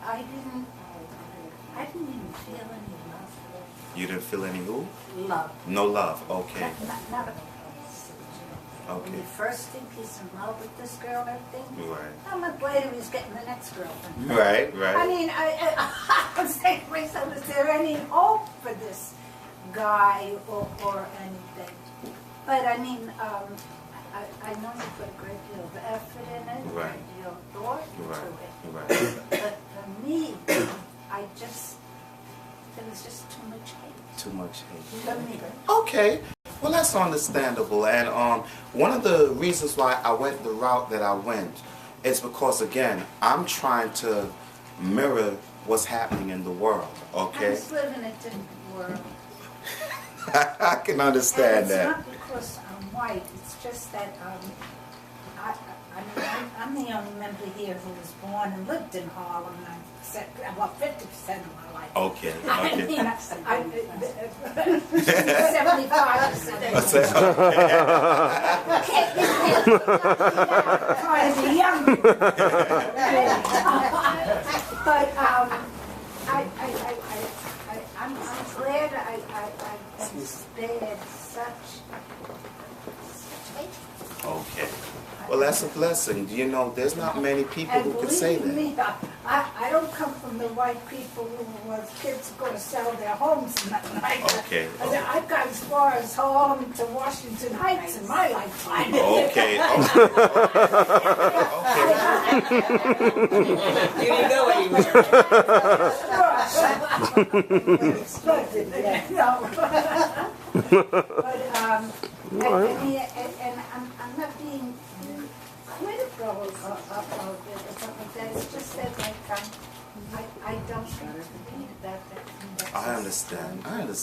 I didn't even feel any love. You didn't feel any who? Love. No love, okay. Not at all. Okay. When you first think he's in love with this girl and everything, Right. a month later he's getting the next girlfriend. Right. I mean, I was saying to myself, is there any hope for this guy or anything? But I mean, I know you put a great deal of effort in it, a great deal of thought into it. Right. But for me, there was just too much hate. Too much hate. For me. Okay. Well, that's understandable. And one of the reasons why I went the route that I went is because, again, I'm trying to mirror what's happening in the world, okay? I just live in a different world. I can understand that. It's not because I'm white, it's just that I'm the only member here who was born and lived in Harlem. About 50% of my life. Okay. I mean, 75%. Trying to be younger. But I'm glad I spared such hate. Okay. Well, that's a blessing. You know, there's not many people who can say that. Me, I don't come from the white people who was kids going to sell their homes and nothing like that. Okay. I got as far as Harlem to Washington Heights in my lifetime. Okay. You didn't go anywhere. And I'm not being critical of it or something like that. It's just that I don't think to be that. I understand. I really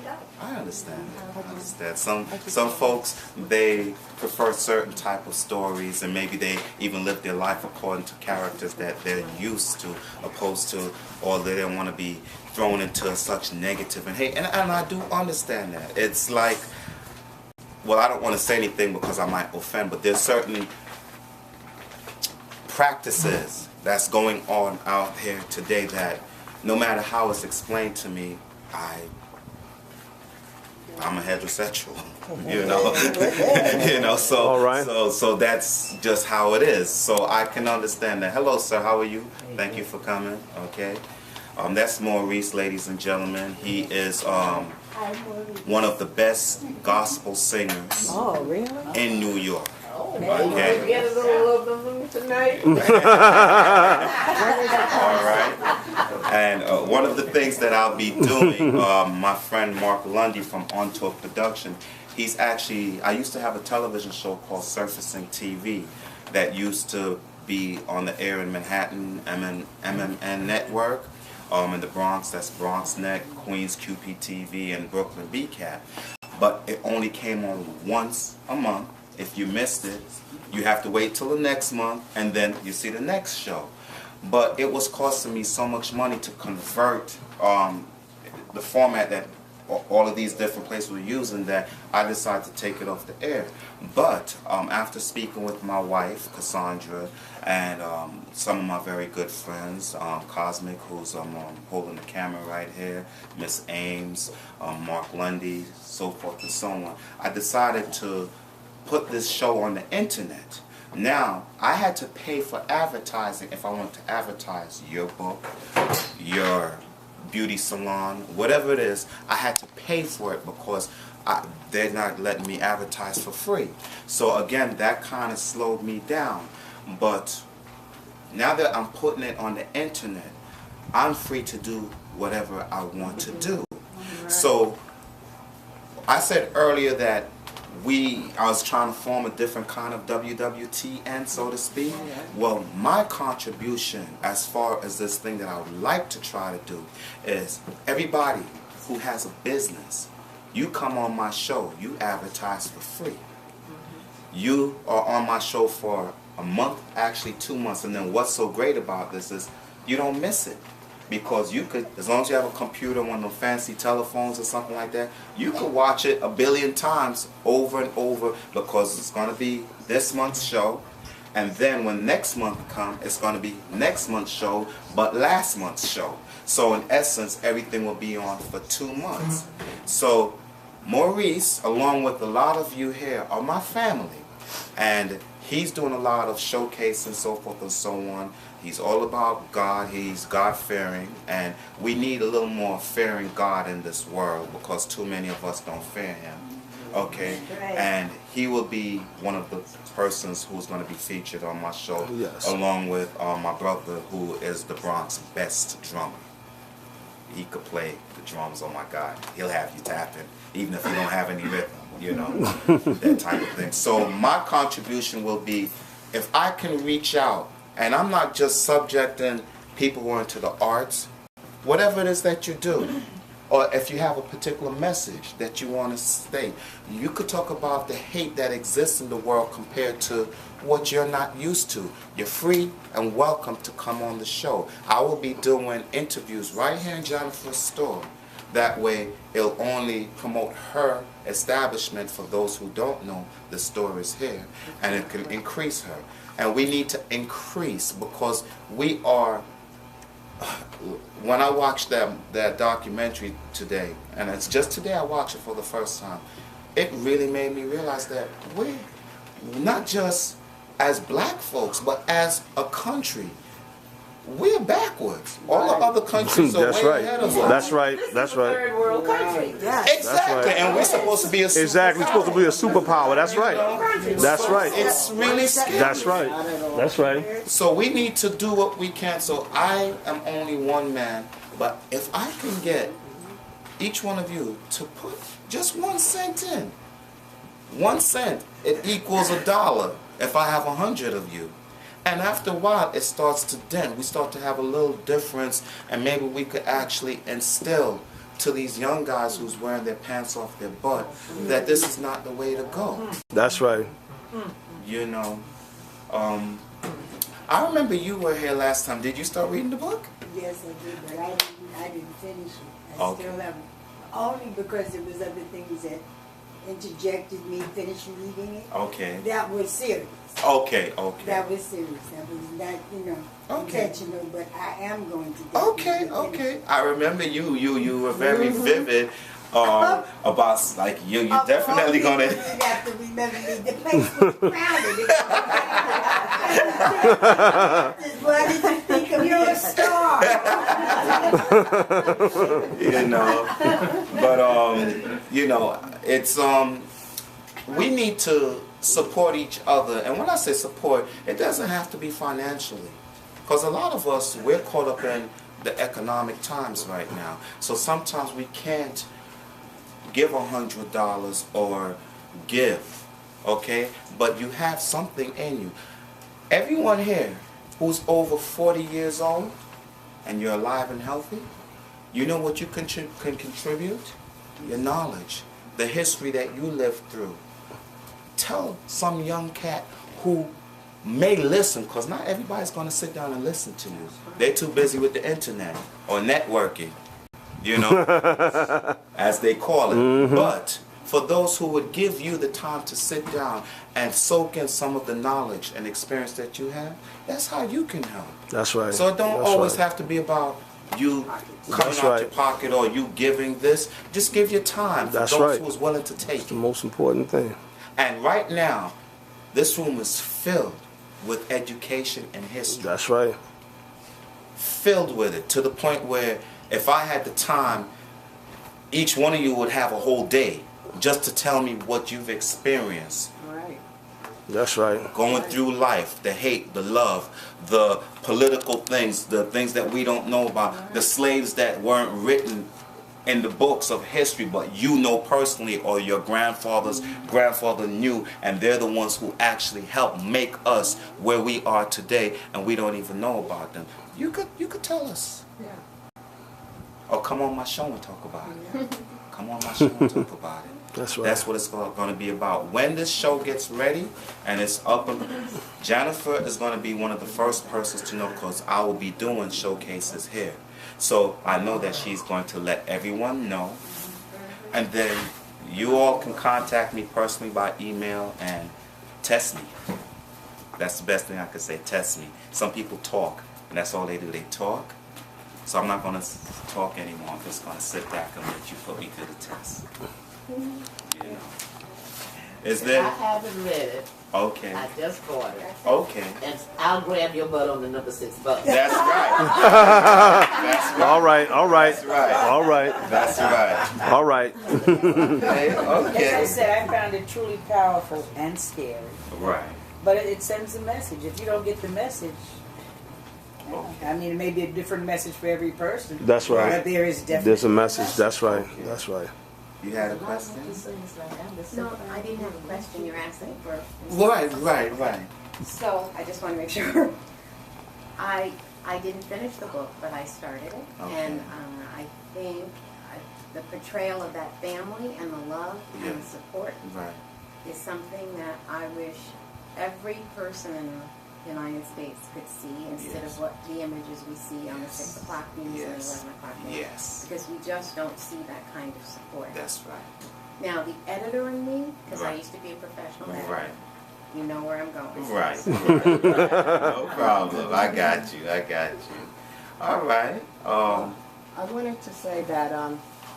don't. I understand. Some folks, they prefer certain type of stories, and maybe they even live their life according to characters that they're used to, opposed to, or they don't want to be thrown into such negative and hate. And I do understand that. It's like, well, I don't want to say anything because I might offend, but there's certain practices that's going on out here today that no matter how it's explained to me, I'm a heterosexual, so that's just how it is. So I can understand that. Hello, sir. How are you? Thank you for coming. Okay. That's Maurice, ladies and gentlemen. He is one of the best gospel singers in New York. Okay. Get a little of them tonight. All right. And one of the things that I'll be doing, my friend Mark Lundy from On Tour Production, I used to have a television show called Surfacing TV that used to be on the air in Manhattan, MMN Network. In the Bronx, that's BronxNet, Queens QPTV, and Brooklyn BCAT. But it only came on once a month. If you missed it, you have to wait till the next month, and then you see the next show. But it was costing me so much money to convert the format that all of these different places were using that I decided to take it off the air. But after speaking with my wife, Cassandra, and some of my very good friends, Cosmic, who's holding the camera right here, Miss Ames, Mark Lundy, so forth and so on, I decided to put this show on the internet. Now, I had to pay for advertising if I wanted to advertise your book, your beauty salon, whatever it is. I had to pay for it because they're not letting me advertise for free. So again, that kind of slowed me down. But now that I'm putting it on the internet, I'm free to do whatever I want to do. So I said earlier that I was trying to form a different kind of WWTN, so to speak. Well, my contribution as far as this thing that I would like to try to do is everybody who has a business, you come on my show, you advertise for free. You are on my show for a month, actually 2 months, and then what's so great about this is you don't miss it. Because you could, as long as you have a computer, one of those fancy telephones or something like that, you could watch it 1 billion times over and over because it's going to be this month's show. And then when next month comes, it's going to be next month's show, but last month's show. So in essence, everything will be on for 2 months. So Maurice, along with a lot of you here, are my family. And he's doing a lot of showcase and so forth and so on. He's all about God. He's God-fearing. And we need a little more fearing God in this world because too many of us don't fear him. Okay? Right. And he will be one of the persons who's going to be featured on my show, Yes. along with my brother, who is the Bronx best drummer. He could play the drums. Oh my God, he'll have you tapping, even if you don't have any rhythm, you know, that type of thing. So my contribution will be, if I can reach out, and I'm not just subjecting people who are into the arts, whatever it is that you do, or if you have a particular message that you want to state, you could talk about the hate that exists in the world compared to what you're not used to. You're free and welcome to come on the show. I will be doing interviews right here in Jennifer's store. That way, it'll only promote her establishment. For those who don't know, the store is here, and it can increase her. And we need to increase because we are. When I watched that documentary today, and it's just today I watched it for the first time, it really made me realize that we're not just as black folks, but as a country, we're backwards. All the other countries are That's way right. ahead of us. That's right. That's right. Third world country. Yes. Exactly, right. and we're supposed to be a superpower. Exactly. Supposed to be a superpower. That's right. That's right. It's really scary. That's right. That's right. So we need to do what we can. So I am only one man, but if I can get each one of you to put just 1 cent in, 1 cent, it equals $1 if I have 100 of you. And after a while, it starts to dent. We start to have a little difference, and maybe we could actually instill to these young guys who's wearing their pants off their butt that this is not the way to go. That's right. You know, I remember you were here last time. Did you start reading the book? Yes, I did, but I didn't finish it. I Okay. still have, only because there was other things that interjected me finishing reading it. Okay. That was serious. Okay, okay. That was serious. That was not, Okay. intentional, but I am going to Okay, definitely finish okay. it. I remember you were very vivid about, like, you definitely All gonna... people would have to remember me. The place was crowded. What did you think of You're a me? star. You know, but it's we need to support each other. And when I say support, it doesn't have to be financially, because a lot of us, we're caught up in the economic times right now. So sometimes we can't give $100 or give, okay? But you have something in you. Everyone here who's over 40 years old and you're alive and healthy, you know what you can contribute? Your knowledge, the history that you lived through. Tell some young cat who may listen, because not everybody's going to sit down and listen to you. They're too busy with the internet or networking, as they call it. But for those who would give you the time to sit down and soak in some of the knowledge and experience that you have, that's how you can help. That's right. So it don't That's always right. have to be about you coming That's out right. your pocket or you giving this. Just give your time for That's those right. who is willing to take The it. most important thing. And right now, this room is filled with education and history. That's right. Filled with it, to the point where if I had the time, each one of you would have a whole day just to tell me what you've experienced Right. That's right. going through life, the hate, the love, the political things, the things that we don't know about, the slaves that weren't written in the books of history, but you know personally, or your grandfather's grandfather knew, and they're the ones who actually helped make us where we are today, and we don't even know about them. You could tell us. Yeah. Or come on my show and talk about it. Come on my show and talk about it. That's right. That's what it's going to be about. When this show gets ready and it's up, Jennifer is going to be one of the first persons to know, because I will be doing showcases here. So I know that she's going to let everyone know. And then you all can contact me personally by email and test me. That's the best thing I could say. Test me. Some people talk, and that's all they do. They talk. So I'm not going to talk anymore. I'm just going to sit back and let you put me to the test. You know. Is I there? haven't read it. Okay. I just bought it. Okay. And I'll grab your butt on the number 6 button. That's right. That's right. All right, all right, That's right. all right, That's right. all right. Okay. As I Okay. said, I found it truly powerful and scary. Right. But it sends a message. If you don't get the message, I mean, it may be a different message for every person. That's right. But there is definitely There's a message. That's right. That's right. You had a question? No, I didn't have a question. You're asking for. Right. So I just want to make sure. I didn't finish the book, but I started it, Okay. and I think the portrayal of that family and the love and Yeah. the support Right. is something that I wish every person in the United States could see instead Yes. of what the images we see on the 6 o'clock news and the Yes. 11 o'clock news. Yes. Because we just don't see that kind of support. That's right. Now, the editor in me, because I Right. used to be a professional editor, Right. you know where I'm going. Right. No problem. I got you. All right. I wanted to say that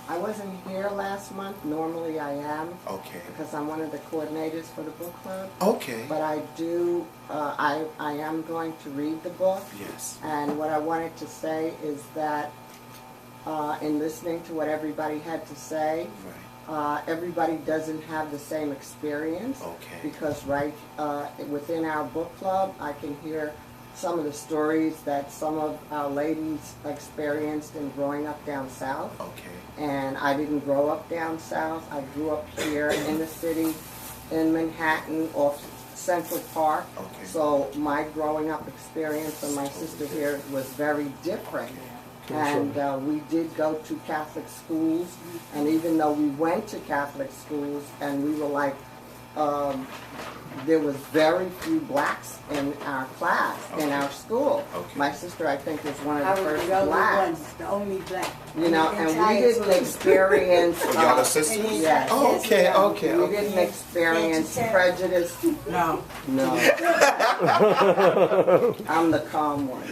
I wasn't here last month. Normally I am Okay. because I'm one of the coordinators for the book club. Okay. But I do, I am going to read the book. Yes. And what I wanted to say is that in listening to what everybody had to say, Right. everybody doesn't have the same experience. Okay. Because within our book club, I can hear some of the stories that some of our ladies experienced in growing up down south. Okay. And I didn't grow up down south. I grew up here in the city, in Manhattan, off Central Park. Okay. So my growing up experience and my sister here was very different. And we did go to Catholic schools, and even though we went to Catholic schools, and we were like, there was very few blacks in our class, in our school. Okay. My sister, I think, was one I of the was first the only blacks. one, the only black. You know, in the and we entire didn't school. experience. Y'all are sisters? Yes. Oh, okay. Okay. We didn't experience prejudice. No. No. I'm the calm one.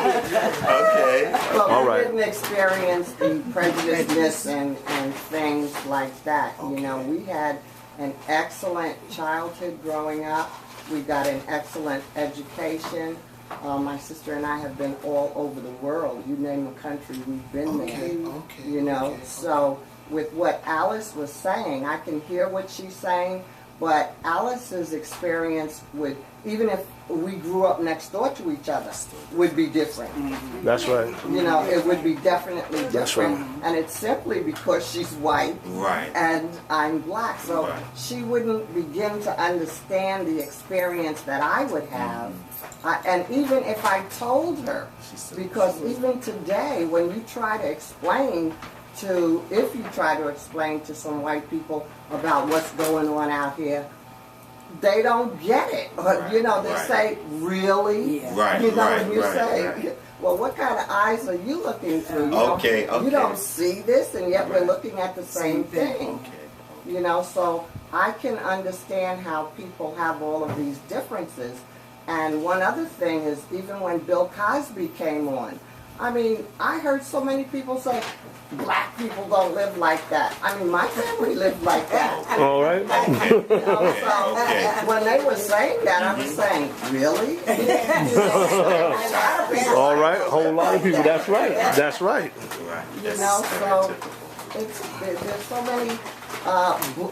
Okay. But All we right. didn't experience the prejudiceness and things like that. You know, Okay. we had an excellent childhood growing up. We got an excellent education. My sister and I have been all over the world. You name the country, we've been Okay. there. Okay. You know, Okay. so with what Alice was saying, I can hear what she's saying, but Alice's experience would, even if we grew up next door to each other, would be different. That's right. You know, it would be definitely different. That's right. And it's simply because she's white Right. and I'm black. So Right. she wouldn't begin to understand the experience that I would have. And even if I told her, She said- because even today, when you try to explain if you try to explain to some white people about what's going on out here, they don't get it. Right, You know, they right. say, really? Yeah. Right. You know, Right. and you Right. say, Right. well, what kind of eyes are you looking through? You Okay, don't, You okay. don't see this, and yet we're Right. looking at the same thing. Okay. You know, so I can understand how people have all of these differences. And one other thing is, even when Bill Cosby came on, I mean, I heard so many people say, black people don't live like that. I mean, my family lived like that. All right. Okay. You know, Okay. so Okay. when they were saying that, I was saying, really? All right. A whole lot of people. That's right. That's right. Right. You That's know, so stereotypical. there's so many,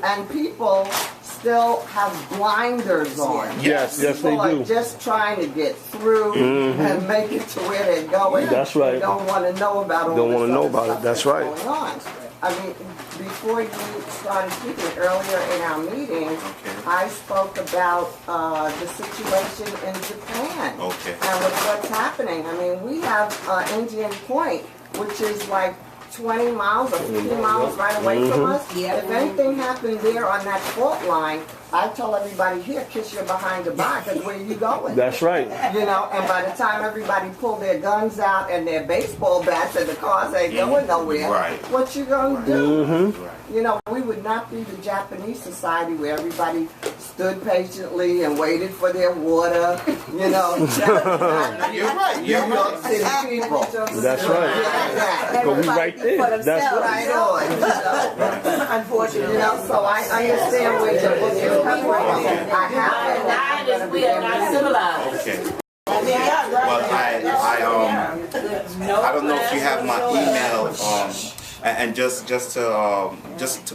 and people still have blinders on. Yes. Yes, they People are do. just trying to get through and make it to where they're going. That's right. They don't want to know about all Don't this wanna know other about it. stuff That's right. going on. I mean, before you started speaking earlier in our meeting, Okay. I spoke about the situation in Japan. Okay. And with what's happening. I mean, we have Indian Point, which is like 20 miles or 50 miles right away from us. Yeah. If anything happened there on that fault line, I tell everybody here, kiss your behind the back, because where you going? That's right. You know, and by the time everybody pull their guns out and their baseball bats and the cars ain't going nowhere, Right. what you gonna do? Right. you know, we would not be the Japanese society where everybody stood patiently and waited for their water, you know. You're right. You're New York right. City people. That's right. But we right there. That's Right right. on. Unfortunately. You know, so I understand where you're coming from. I have Nine is we are not civilized. Okay. Well, I don't know if you have my email, and just to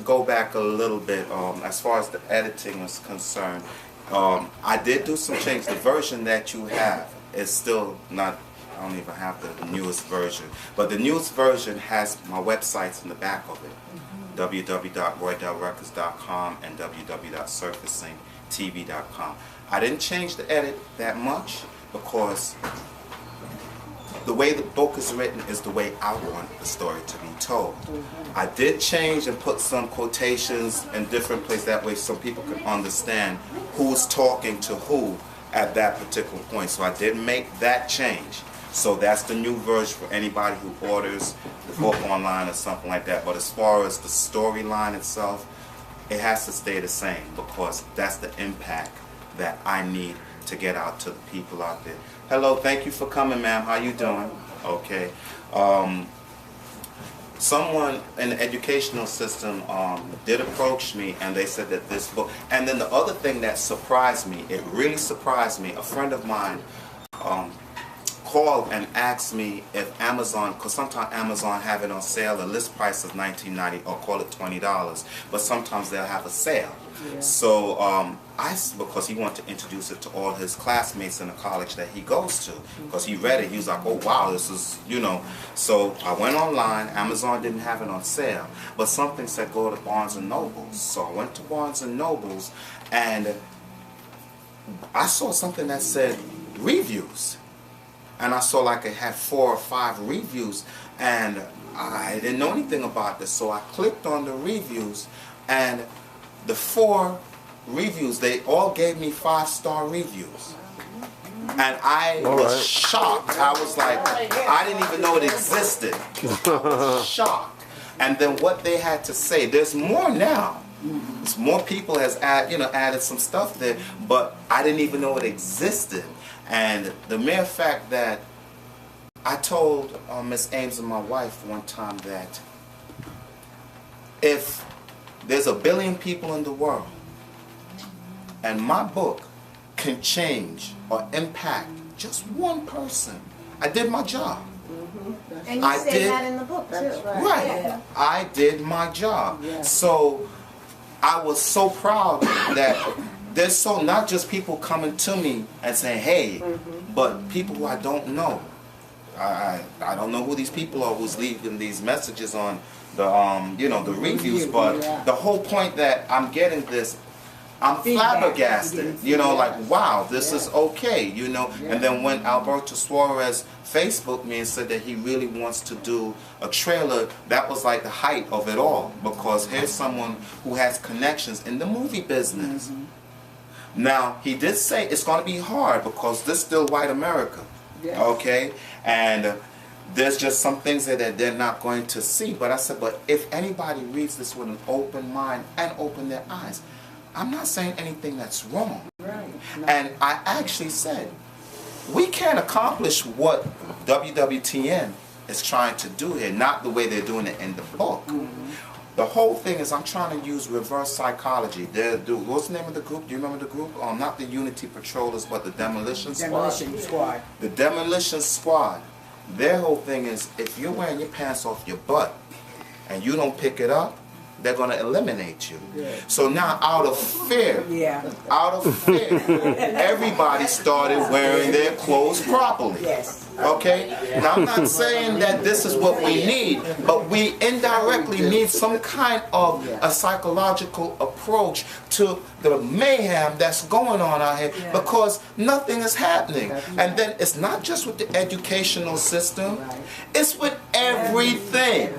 go back a little bit, as far as the editing is concerned, I did do some changes. The version that you have is still not. I don't even have the newest version, but the newest version has my websites in the back of it, www.roydellrecords.com and www.surfacingtv.com. I didn't change the edit that much because the way the book is written is the way I want the story to be told. I did change and put some quotations in different places, that way some people can understand who's talking to who at that particular point. So I did make that change. So that's the new version for anybody who orders the book online or something like that. But as far as the storyline itself, it has to stay the same because that's the impact that I need to get out to the people out there. Hello, thank you for coming, ma'am. How you doing? Okay. Someone in the educational system did approach me, and they said that this book, and then the other thing that surprised me, it really surprised me, a friend of mine called and asked me if Amazon, because sometimes Amazon have it on sale, the list price is $19.90 or call it $20, but sometimes they'll have a sale. Yeah. So because he wanted to introduce it to all his classmates in the college that he goes to, because he read it, he was like, oh wow, this is, you know. So I went online, Amazon didn't have it on sale, but something said go to Barnes and Nobles. So I went to Barnes and Nobles and I saw something that said reviews. And I saw like it had 4 or 5 reviews, and I didn't know anything about this, so I clicked on the reviews, and the 4 reviews, they all gave me 5-star reviews. And I was shocked. I was like, I didn't even know it existed. I was shocked. And then what they had to say, there's more now. More people has added some stuff there, but I didn't even know it existed. And the mere fact that I told Miss Ames and my wife one time that if there's 1 billion people in the world and my book can change or impact just one person, I did my job. And you say that in the book too. Right. Yeah. I did my job. Yeah. So I was so proud that there's so not just people coming to me and saying, hey, but people who I don't know. I don't know who these people are who's leaving these messages on the the reviews, but the whole point that I'm getting this, I'm flabbergasted, like, wow, this is okay, And then when Alberto Suarez Facebooked me and said that he really wants to do a trailer, that was like the height of it all, because here's someone who has connections in the movie business. Now, he did say it's going to be hard because this is still white America, okay? And there's just some things that they're not going to see. But I said, but if anybody reads this with an open mind and open their eyes, I'm not saying anything that's wrong. Right. No. And I actually said, we can't accomplish what WWTN is trying to do here, not the way they're doing it in the book. The whole thing is I'm trying to use reverse psychology. What's the name of the group? Do you remember the group? Not the Unity Patrollers, but the Demolition Squad. Demolition Squad. The Demolition Squad. Their whole thing is if you're wearing your pants off your butt and you don't pick it up, they're going to eliminate you. So now out of fear, everybody started wearing their clothes properly. Okay? Now I'm not saying that this is what we need, but we indirectly need some kind of a psychological approach to the mayhem that's going on out here, because nothing is happening. And then it's not just with the educational system, it's with everything.